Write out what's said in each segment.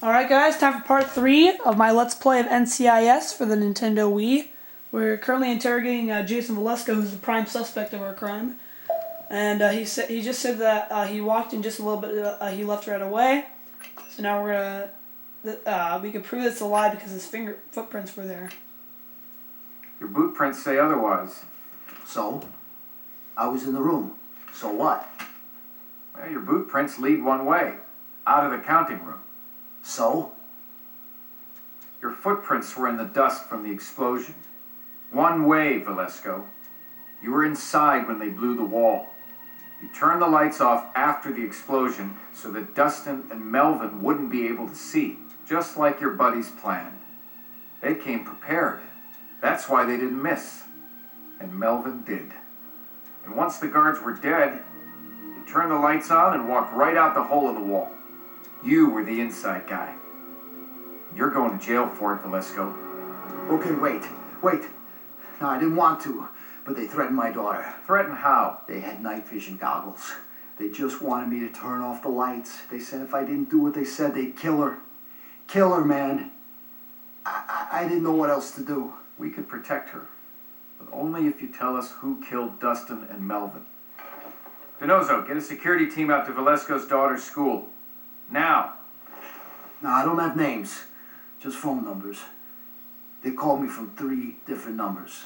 Alright guys, time for part 3 of my Let's Play of NCIS for the Nintendo Wii. We're currently interrogating Jason Velasco, who's the prime suspect of our crime. And he just said that he walked in just a little bit, he left right away. So now we're gonna, we can prove it's a lie because his footprints were there. Your boot prints say otherwise. So? I was in the room. So what? Well, your boot prints lead one way, out of the counting room. So? Your footprints were in the dust from the explosion. One way, Velasco. You were inside when they blew the wall. You turned the lights off after the explosion so that Dustin and Melvin wouldn't be able to see, just like your buddies planned. They came prepared. That's why they didn't miss. And Melvin did. And once the guards were dead, you turned the lights on and walked right out the hole in the wall. You were the inside guy. You're going to jail for it, Velasco. Okay, wait. No, I didn't want to, but they threatened my daughter. Threaten how? They had night vision goggles. They just wanted me to turn off the lights. They said if I didn't do what they said, they'd kill her. Kill her, man. I didn't know what else to do. We could protect her, but only if you tell us who killed Dustin and Melvin. Donoso, get a security team out to Velasco's daughter's school. Now. No, I don't have names. Just phone numbers. They called me from 3 different numbers.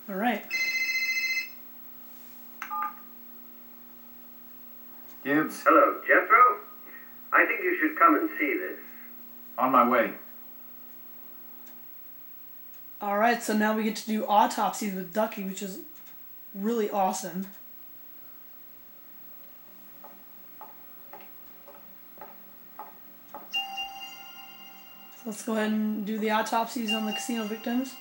Alright. Gibbs. Hello, Jethro. I think you should come and see this. On my way. Alright, so now we get to do autopsies with Ducky, which is really awesome. So let's go ahead and do the autopsies on the casino victims.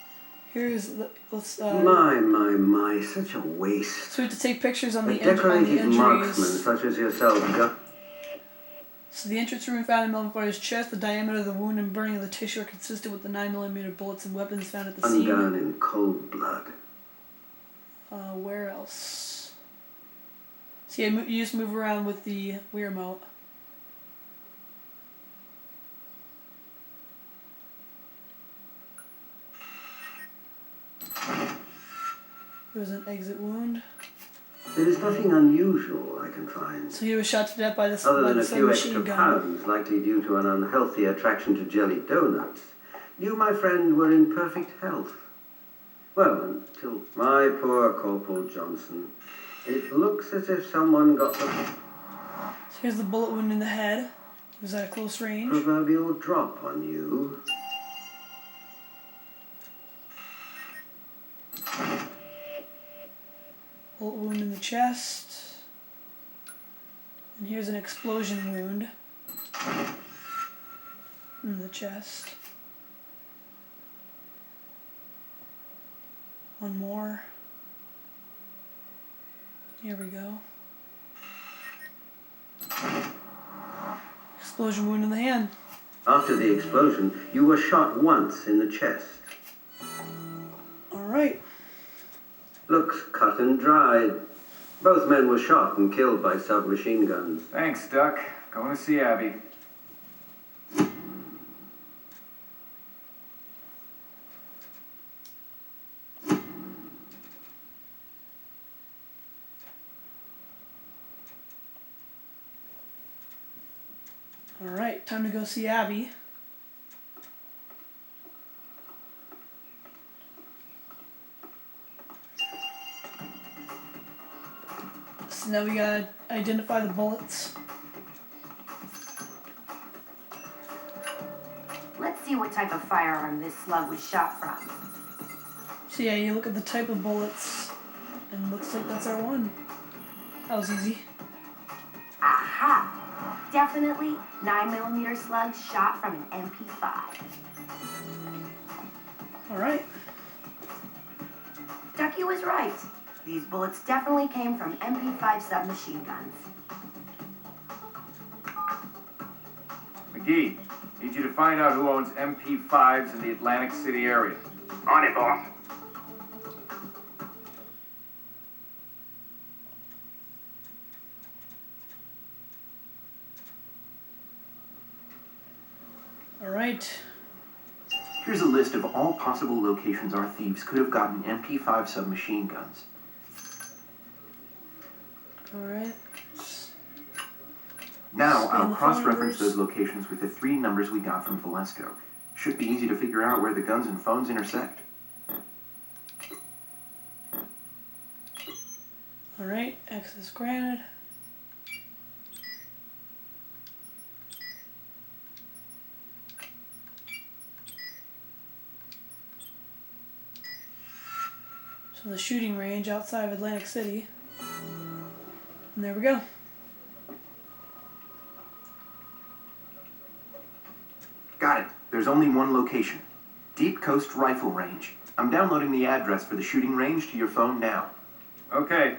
Here's the, let's My, such a waste. so we have to take pictures on A the decorated marksman injuries. such as yourself, So the entrance wound found in Melvin Farley's chest, the diameter of the wound and burning of the tissue are consistent with the 9mm bullets and weapons found at the scene. undone in cold blood. Where else? So yeah, you just move around with the Wii remote. There was an exit wound. There is nothing unusual I can find. So he was shot to death by the Other than a few extra submachine gun. pounds, likely due to an unhealthy attraction to jelly donuts. You, my friend, were in perfect health. Well, until my poor Corporal Johnson. It looks as if someone got the So here's the bullet wound in the head. It was at a close range. proverbial drop on you. Bullet wound in the chest. And here's an explosion wound in the chest. One more. Here we go. Explosion wound in the hand. After the explosion, you were shot once in the chest. Alright. Looks cut and dried. Both men were shot and killed by submachine guns. Thanks, Duck. Going to see Abby. Alright, time to go see Abby. So now we gotta identify the bullets. Let's see what type of firearm this slug was shot from. So yeah, you look at the type of bullets, and it looks like that's our one. That was easy. Aha! Definitely 9mm slug shot from an MP5. Alright. Ducky was right. These bullets definitely came from MP5 submachine guns. McGee, need you to find out who owns MP5s in the Atlantic City area. On it, boss. Alright. Here's a list of all possible locations our thieves could have gotten MP5 submachine guns. Alright. Now, Scan I'll the cross-reference phone those locations with the 3 numbers we got from Valesco. Should be easy to figure out where the guns and phones intersect. Alright, access granted. So the shooting range outside of Atlantic City. And there we go. Got it. There's only one location. Deep Coast Rifle Range. I'm downloading the address for the shooting range to your phone now. Okay.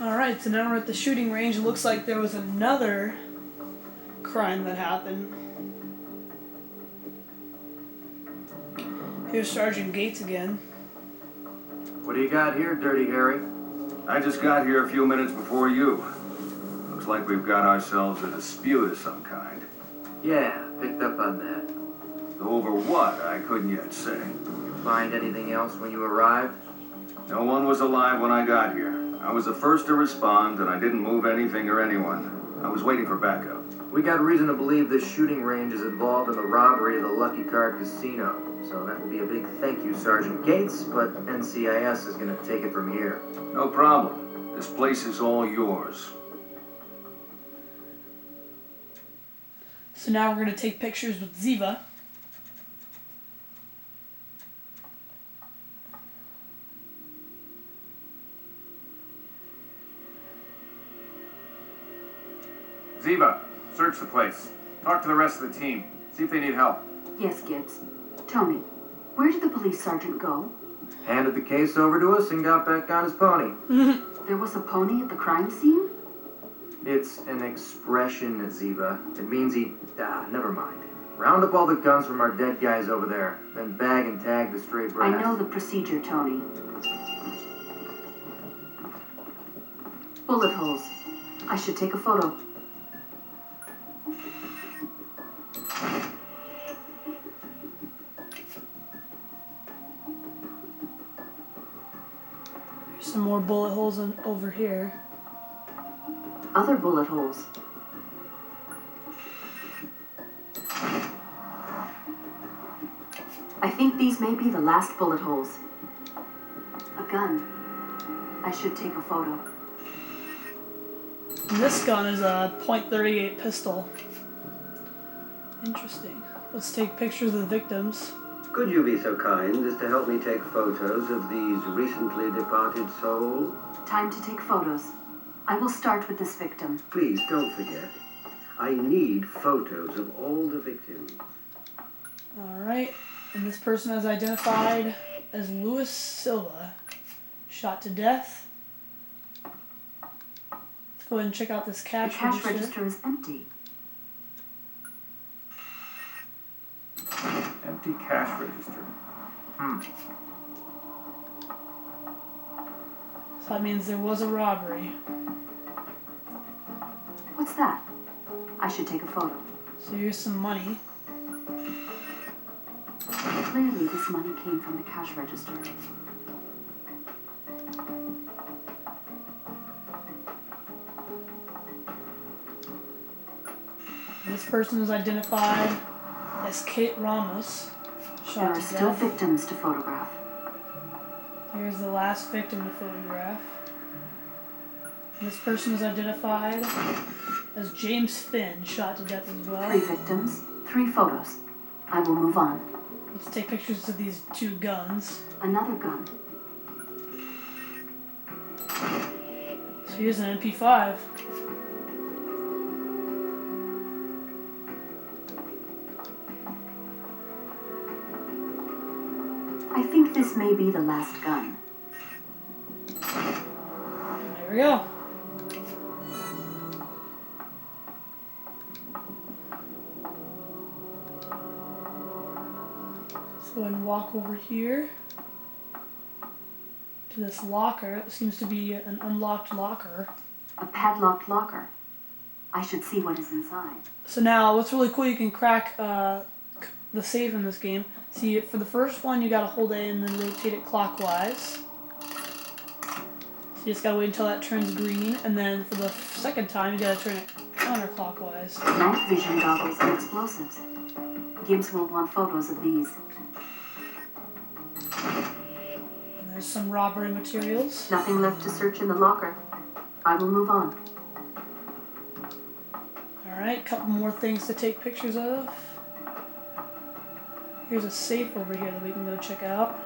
Alright, so now we're at the shooting range. It looks like there was another crime that happened. Here's Sergeant Gates again. What do you got here, Dirty Harry? I just got here a few minutes before you. Looks like we've got ourselves a dispute of some kind. Yeah, picked up on that. Over what, I couldn't yet say. You find anything else when you arrived? No one was alive when I got here. I was the first to respond, and I didn't move anything or anyone. I was waiting for backup. We got reason to believe this shooting range is involved in the robbery of the Lucky Card Casino. So that will be a big thank you, Sergeant Gates, but NCIS is going to take it from here. No problem. This place is all yours. So now we're going to take pictures with Ziva. Ziva, search the place. Talk to the rest of the team. See if they need help. Yes, Gibbs. Tony, where did the police sergeant go? Handed the case over to us and got back on his pony. There was a pony at the crime scene? It's an expression, Ziva. It means he... never mind. Round up all the guns from our dead guys over there, then bag and tag the stray brass. I know the procedure, Tony. Bullet holes. I should take a photo. Some more bullet holes over here. Other bullet holes. I think these may be the last bullet holes. A gun. I should take a photo. And this gun is a .38 pistol. Interesting. Let's take pictures of the victims. Could you be so kind as to help me take photos of these recently departed souls? Time to take photos. I will start with this victim. Please don't forget. I need photos of all the victims. Alright. And this person is identified as Luis Silva. Shot to death. Let's go ahead and check out this The cash cash register. register is empty. Empty cash register. So that means there was a robbery. What's that? I should take a photo. So here's some money. Clearly, this money came from the cash register. This person is identified as Kate Ramos. There Shot are to still death. victims to photograph. Here's the last victim to photograph. This person is identified as James Finn, shot to death as well. 3 victims, 3 photos. I will move on. Let's take pictures of these 2 guns. Another gun. So here's an MP5. I think this may be the last gun. There we go. Let's go ahead and walk over here. to this locker. It seems to be an unlocked locker. A padlocked locker. I should see what is inside. So now, what's really cool, you can crack the safe in this game. See, for the first one, you gotta hold A and then rotate it clockwise. So you just gotta wait until that turns green, and then for the second time, you gotta turn it counterclockwise. Night vision goggles and explosives. Gibbs will want photos of these. And there's some robbery materials. Nothing left to search in the locker. I will move on. Alright, couple more things to take pictures of. Here's a safe over here that we can go check out.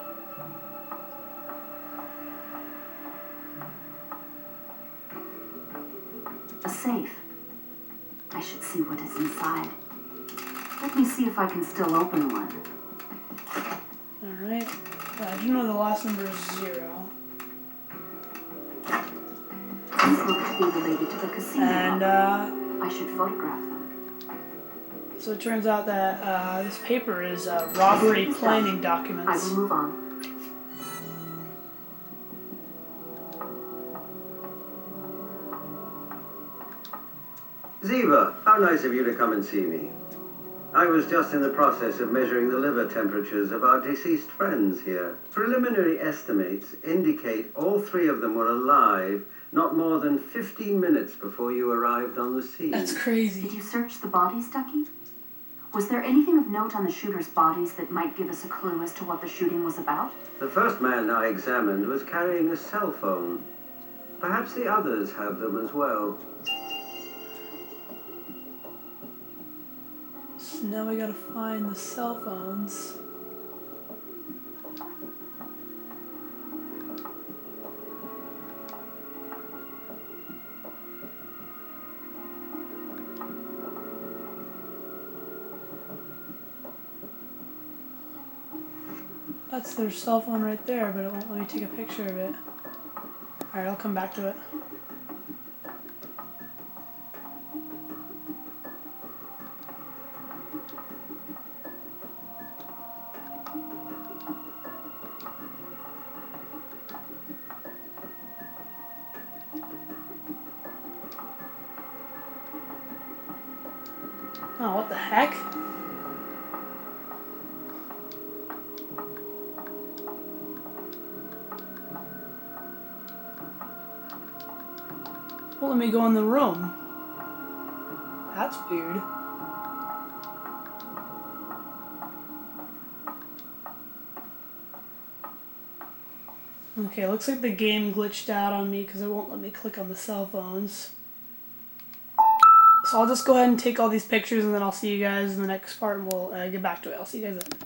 A safe. I should see what is inside. Let me see if I can still open one. Alright. I do know the last number is 0. These look to be related to the casino. And, I should photograph them. so it turns out that this paper is robbery planning I documents. will move on. Ziva, how nice of you to come and see me. I was just in the process of measuring the liver temperatures of our deceased friends here. Preliminary estimates indicate all 3 of them were alive not more than 15 minutes before you arrived on the scene. That's crazy. Did you search the bodies, Ducky? Was there anything of note on the shooters' bodies that might give us a clue as to what the shooting was about? The first man I examined was carrying a cell phone. Perhaps the others have them as well. So now we gotta find the cell phones. That's their cell phone right there, but it won't let me take a picture of it. Alright, I'll come back to it. Oh, what the heck? Well, let me go in the room. That's weird. Okay, looks like the game glitched out on me because it won't let me click on the cell phones. So I'll just go ahead and take all these pictures and then I'll see you guys in the next part and we'll get back to it. I'll see you guys then.